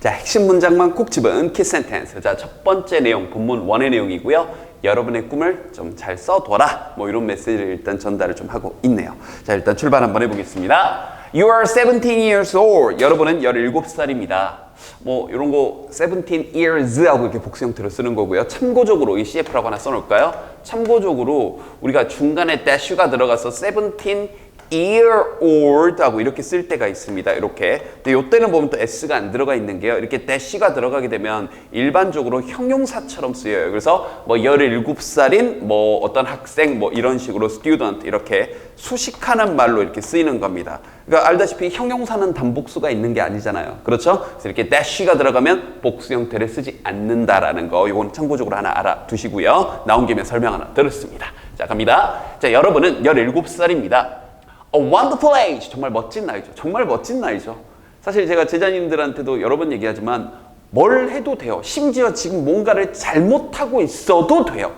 자, 핵심 문장만 꼭 집은 키 센텐스. 자, 첫 번째 내용, 본문 1의 내용이고요. 여러분의 꿈을 좀 잘 써둬라. 뭐 이런 메시지를 일단 전달을 좀 하고 있네요. 자, 일단 출발 한번 해보겠습니다. You are 17 years old. 여러분은 17살입니다. 뭐 이런 거 17 years 하고 이렇게 복수 형태로 쓰는 거고요. 참고적으로 이 CF라고 하나 써놓을까요? 참고적으로 우리가 중간에 dash가 들어가서 17 year old 하고 이렇게 쓸 때가 있습니다. 이렇게. 근데 요때는 보면 또 s가 안 들어가 있는 게요. 이렇게 dash가 들어가게 되면 일반적으로 형용사처럼 쓰여요. 그래서 뭐 17살인 뭐 어떤 학생 뭐 이런 식으로 student 이렇게 수식하는 말로 이렇게 쓰이는 겁니다. 그러니까 알다시피 형용사는 단복수가 있는 게 아니잖아요. 그렇죠? 그래서 이렇게 dash가 들어가면 복수 형태를 쓰지 않는다라는 거. 이건 참고적으로 하나 알아두시고요. 나온 김에 설명 하나 들었습니다. 자, 갑니다. 자, 여러분은 17살입니다. A wonderful age. 정말 멋진 나이죠. 정말 멋진 나이죠. 사실 제가 제자님들한테도 여러 번 얘기하지만 뭘 해도 돼요. 심지어 지금 뭔가를 잘못하고 있어도 돼요.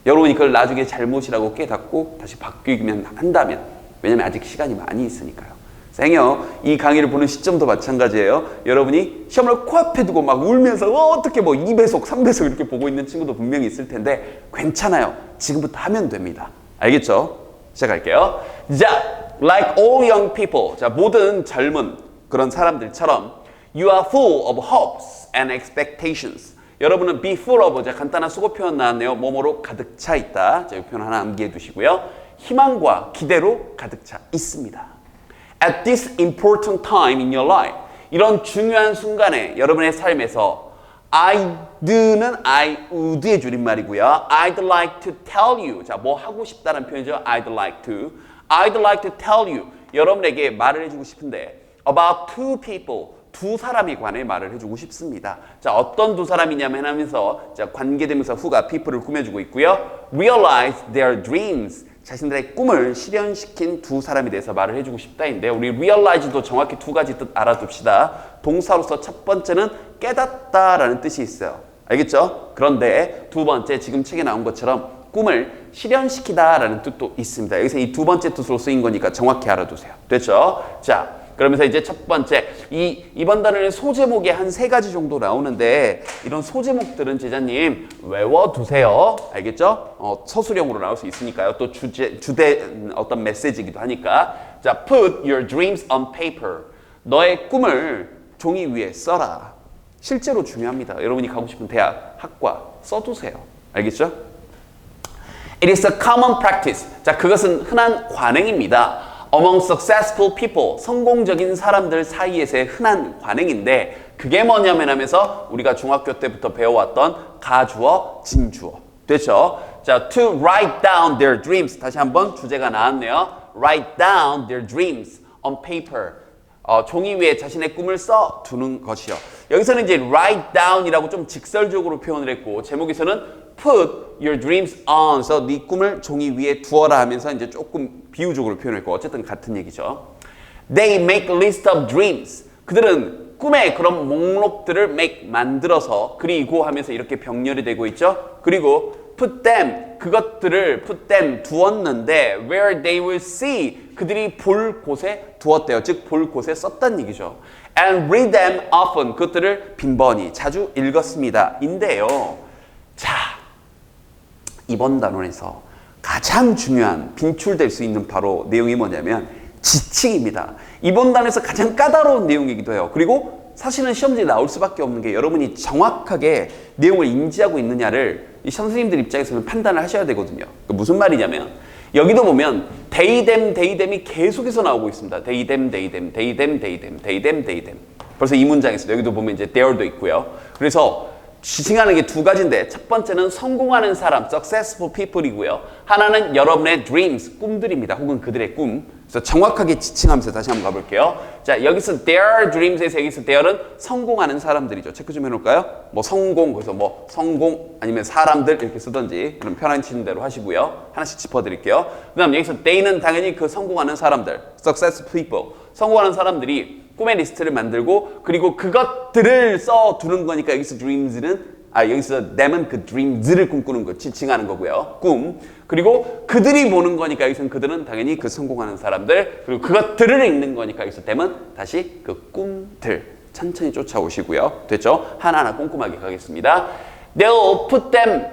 여러분이 그걸 나중에 잘못이라고 깨닫고 다시 바뀌면 한다면. 왜냐면 아직 시간이 많이 있으니까요. 생요. 이 강의를 보는 시점도 마찬가지예요. 여러분이 시험을 코앞에 두고 막 울면서 어떻게 뭐 2배속, 3배속 이렇게 보고 있는 친구도 분명히 있을 텐데 괜찮아요. 지금부터 하면 됩니다. 알겠죠? 시작할게요. 자, like all young people. 자, 모든 젊은 그런 사람들처럼 you are full of hopes and expectations. 여러분은 be full of. 자, 간단한 수고 표현 나왔네요. 뭐뭐로 가득 차 있다. 자, 이 표현 하나 암기해 두시고요. 희망과 기대로 가득 차 있습니다. At this important time in your life. 이런 중요한 순간에 여러분의 삶에서 I'd는 I would의 줄임말이고요. I'd like to tell you. 자, 뭐 하고 싶다는 표현이죠. I'd like to. I'd like to tell you. 여러분에게 말을 해주고 싶은데 about two people. 두 사람에 관해 말을 해주고 싶습니다. 자, 어떤 두 사람이냐면 하면서 자, 관계대명사 who가 people을 꾸며주고 있고요. Realize their dreams. 자신들의 꿈을 실현시킨 두 사람에 대해서 말을 해주고 싶다인데 우리 realize도 정확히 두 가지 뜻 알아둡시다. 동사로서 첫 번째는 깨닫다라는 뜻이 있어요. 알겠죠? 그런데 두 번째 지금 책에 나온 것처럼 꿈을 실현시키다라는 뜻도 있습니다. 여기서 이 두 번째 뜻으로 쓰인 거니까 정확히 알아두세요. 됐죠? 자, 그러면서 이제 첫 번째 이번 단어는 소제목이 한 3가지 정도 나오는데 이런 소제목들은 제자님 외워두세요. 알겠죠? 서술형으로 나올 수 있으니까요. 또 주대 어떤 메시지이기도 하니까. 자, put your dreams on paper. 너의 꿈을 종이 위에 써라. 실제로 중요합니다. 여러분이 가고 싶은 대학, 학과 써두세요. 알겠죠? It is a common practice. 자, 그것은 흔한 관행입니다. Among successful people, 성공적인 사람들 사이에서의 흔한 관행인데 그게 뭐냐면 하면서 우리가 중학교 때부터 배워왔던 가주어, 진주어. 됐죠? 자, to write down their dreams. 다시 한번 주제가 나왔네요. Write down their dreams on paper. 종이 위에 자신의 꿈을 써두는 것이요. 여기서는 이제 write down이라고 좀 직설적으로 표현을 했고 제목에서는 put your dreams on. 그래서 네 꿈을 종이 위에 두어라 하면서 이제 조금 비유적으로 표현했고 어쨌든 같은 얘기죠. They make a list of dreams. 그들은 꿈의 그런 목록들을 만들어서 그리고 하면서 이렇게 병렬이 되고 있죠. 그리고 put them. 그것들을 put them 두었는데 where they will see. 그들이 볼 곳에 두었대요. 즉 볼 곳에 썼다는 얘기죠. And read them often. 그것들을 빈번히 자주 읽었습니다. 인데요. 자, 이번 단원에서 가장 중요한 빈출될 수 있는 바로 내용이 뭐냐면 지칭입니다. 이번 단원에서 가장 까다로운 내용이기도 해요. 그리고 사실은 시험지에 나올 수밖에 없는 게 여러분이 정확하게 내용을 인지하고 있느냐를 이 선생님들 입장에서는 판단을 하셔야 되거든요. 무슨 말이냐면 여기도 보면 they, them이 계속해서 나오고 있습니다. they, them. 벌써 이 문장에서 여기도 보면 이제 there도 있고요. 그래서 지칭하는 게 두 가지인데 첫 번째는 성공하는 사람, successful people이고요. 하나는 여러분의 dreams, 꿈들입니다. 혹은 그들의 꿈. 그래서 정확하게 지칭하면서 다시 한번 가볼게요. 자, 여기서 their dreams에서 여기서 there는 성공하는 사람들이죠. 체크 좀 해놓을까요? 뭐 성공, 그래서 뭐 성공 아니면 사람들 이렇게 쓰든지 그럼 편하신 대로 하시고요. 하나씩 짚어드릴게요. 그 다음 여기서 they는 당연히 그 성공하는 사람들, successful people. 성공하는 사람들이 꿈의 리스트를 만들고 그리고 그것들을 써두는 거니까 여기서 dreams는 여기서 them은 그 dreams를 꿈꾸는 거 지칭하는 거고요. 꿈. 그리고 그들이 보는 거니까 여기서는 그들은 당연히 그 성공하는 사람들. 그리고 그것들을 읽는 거니까 여기서 them은 다시 그 꿈들. 천천히 쫓아오시고요. 됐죠? 하나하나 꼼꼼하게 가겠습니다. They'll put them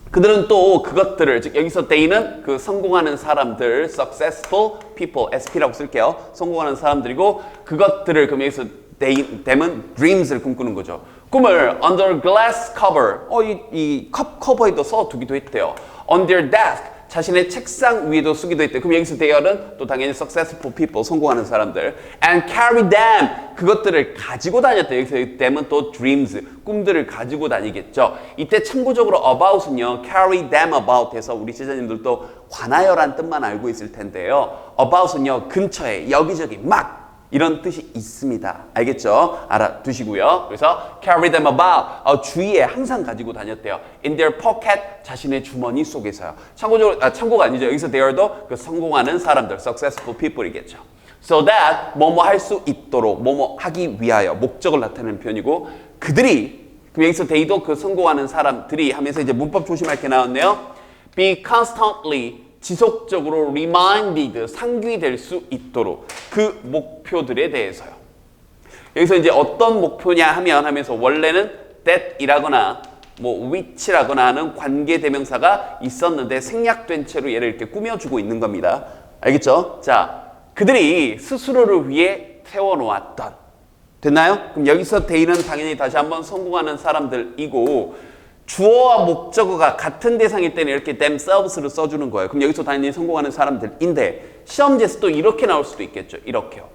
그들은 또 그것들을 즉 여기서 they는 그 성공하는 사람들 successful people SP라고 쓸게요. 성공하는 사람들이고 그것들을 그럼 여기서 them은 dreams를 꿈꾸는 거죠. 꿈을 under glass cover 이 컵 커버에도 써두기도 했대요. on their desk 자신의 책상 위에도 쓰기도 했대요. 그럼 여기서 they는 또 당연히 successful people 성공하는 사람들 and carry them 그것들을 가지고 다녔대요. 여기서 them은 또 dreams 꿈들을 가지고 다니겠죠. 이때 참고적으로 about은요 carry them about 해서 우리 제자님들도 관하여란 뜻만 알고 있을 텐데요. about은요 근처에 여기저기 막 이런 뜻이 있습니다. 알겠죠? 알아두시고요. 그래서 carry them about 주위에 항상 가지고 다녔대요. in their pocket 자신의 주머니 속에서요. 참고가 아니죠. 여기서 there도 그 성공하는 사람들 successful people이겠죠. so that 뭐뭐 할 수 있도록 뭐뭐 하기 위하여 목적을 나타내는 표현이고 그들이 그럼 여기서 they도 그 성공하는 사람들이 하면서 이제 문법 조심할 게 나왔네요. be constantly 지속적으로 reminded, 상기될 수 있도록 그 목표들에 대해서요. 여기서 이제 어떤 목표냐 하면서 원래는 that이라거나 뭐 which라거나 하는 관계대명사가 있었는데 생략된 채로 얘를 이렇게 꾸며주고 있는 겁니다. 알겠죠? 자, 그들이 스스로를 위해 세워놓았던 됐나요? 그럼 여기서 they는 당연히 다시 한번 성공하는 사람들이고 주어와 목적어가 같은 대상일 때는 이렇게 themselves를 써주는 거예요. 그럼 여기서 당연히 성공하는 사람들인데 시험지에서 또 이렇게 나올 수도 있겠죠. 이렇게요.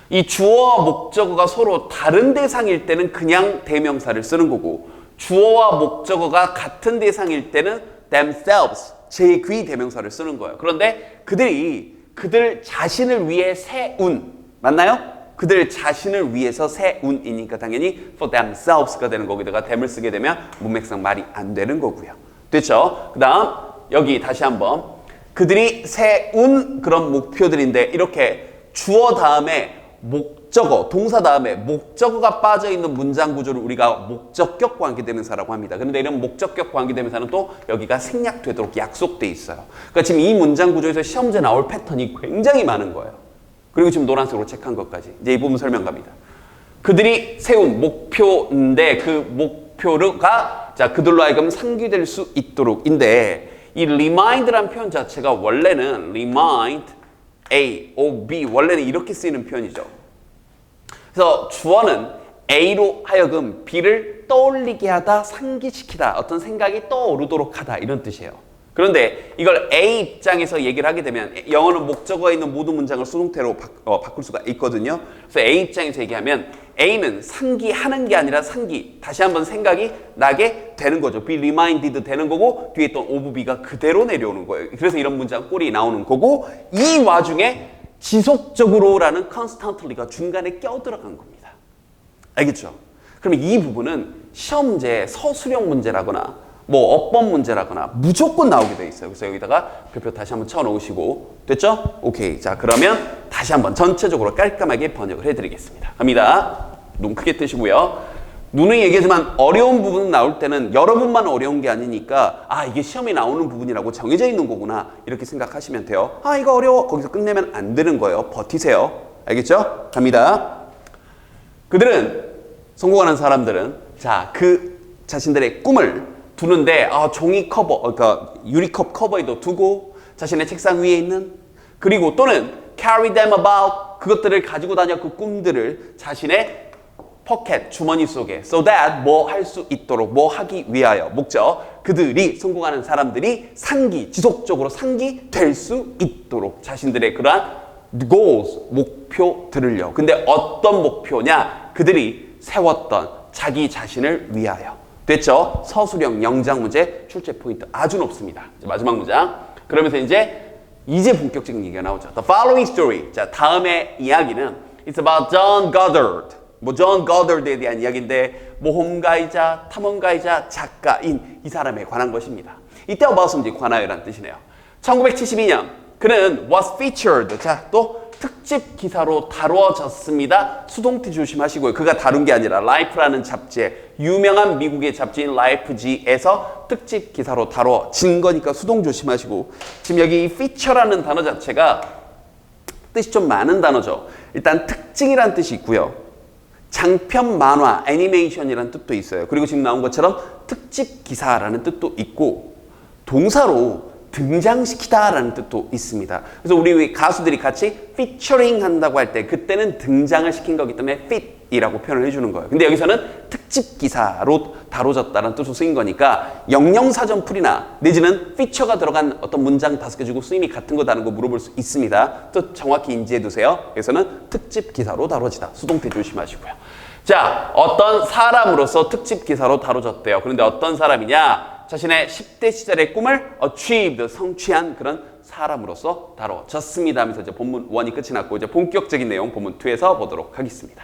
이 주어와 목적어가 서로 다른 대상일 때는 그냥 대명사를 쓰는 거고 주어와 목적어가 같은 대상일 때는 themselves, 제2 대명사를 쓰는 거예요. 그런데 그들 자신을 위해 세운 맞나요? 그들 자신을 위해서 세운이니까 당연히 for themselves가 되는 거기다가 them을 쓰게 되면 문맥상 말이 안 되는 거고요. 됐죠? 그 다음 여기 다시 한번 그들이 세운 그런 목표들인데 이렇게 주어 다음에 목적어, 동사 다음에 목적어가 빠져있는 문장 구조를 우리가 목적격 관계대명사라고 합니다. 그런데 이런 목적격 관계대명사는 또 여기가 생략되도록 약속돼 있어요. 그러니까 지금 이 문장 구조에서 시험제 나올 패턴이 굉장히 많은 거예요. 그리고 지금 노란색으로 체크한 것까지. 이제 이 부분 설명 갑니다. 그들이 세운 목표인데 그 목표가 자 그들로 하여금 상기될 수 있도록인데 이 remind라는 표현 자체가 원래는 remind A, O, B 원래는 이렇게 쓰이는 표현이죠. 그래서 주어는 A로 하여금 B를 떠올리게 하다, 상기시키다, 어떤 생각이 떠오르도록 하다 이런 뜻이에요. 그런데 이걸 A 입장에서 얘기를 하게 되면 영어는 목적어에 있는 모든 문장을 수동태로 바꿀 수가 있거든요. 그래서 A 입장에서 얘기하면 A는 상기하는 게 아니라 다시 한번 생각이 나게 되는 거죠. be reminded 되는 거고 뒤에 있던 of B가 그대로 내려오는 거예요. 그래서 이런 문장 꼴이 나오는 거고 이 와중에 지속적으로라는 constantly가 중간에 껴들어간 겁니다. 알겠죠? 그러면 이 부분은 시험제 서술형 문제라거나 뭐 어법 문제라거나 무조건 나오게 돼 있어요. 그래서 여기다가 별표 다시 한번 쳐놓으시고 됐죠? 오케이. 자 그러면 다시 한번 전체적으로 깔끔하게 번역을 해드리겠습니다. 갑니다. 눈 크게 뜨시고요. 눈은 얘기하지만 어려운 부분 나올 때는 여러분만 어려운 게 아니니까 이게 시험에 나오는 부분이라고 정해져 있는 거구나 이렇게 생각하시면 돼요. 이거 어려워. 거기서 끝내면 안 되는 거예요. 버티세요. 알겠죠? 갑니다. 그들은 성공하는 사람들은 그 자신들의 꿈을 두는데 종이 커버, 그러니까 유리컵 커버에도 두고 자신의 책상 위에 있는 그리고 또는 carry them about 그것들을 가지고 다녀 그 꿈들을 자신의 포켓 주머니 속에 so that 뭐 할 수 있도록 뭐 하기 위하여 목적 그들이 성공하는 사람들이 지속적으로 상기될 수 있도록 자신들의 그러한 goals 목표들을요. 근데 어떤 목표냐? 그들이 세웠던 자기 자신을 위하여. 됐죠? 서술형 영장 문제 출제 포인트 아주 높습니다. 마지막 문장. 그러면서 이제 본격적인 얘기가 나오죠. The following story. 자, 다음의 이야기는 It's about John Goddard. John Goddard에 대한 이야기인데 모험가이자 탐험가이자 작가인 이 사람에 관한 것입니다. 이때 about은 이제 관하여란 뜻이네요. 1972년 그는 was featured. 자, 또 특집 기사로 다루어졌습니다. 수동태 조심하시고요. 그가 다룬 게 아니라 Life라는 잡지에 유명한 미국의 잡지인 Life지에서 특집 기사로 다뤄진 거니까 수동 조심하시고 지금 여기 feature라는 단어 자체가 뜻이 좀 많은 단어죠. 일단 특징이란 뜻이 있고요. 장편 만화, 애니메이션이라는 뜻도 있어요. 그리고 지금 나온 것처럼 특집 기사라는 뜻도 있고 동사로 등장시키다라는 뜻도 있습니다. 그래서 우리 가수들이 같이 피처링 한다고 할 때 그때는 등장을 시킨 거기 때문에 fit이라고 표현을 해주는 거예요. 근데 여기서는 특집 기사로 다뤄졌다는 뜻으로 쓰인 거니까 영영사전풀이나 내지는 피처가 들어간 어떤 문장 5개 주고 쓰임이 같은 거 다른 거 물어볼 수 있습니다. 뜻 정확히 인지해 두세요. 여기서는 특집 기사로 다뤄지다. 수동태 조심하시고요. 자, 어떤 사람으로서 특집 기사로 다뤄졌대요. 그런데 어떤 사람이냐? 자신의 10대 시절의 꿈을 achieved, 성취한 그런 사람으로서 다뤄졌습니다 하면서 이제 본문 1이 끝이 났고 이제 본격적인 내용 본문 2에서 보도록 하겠습니다.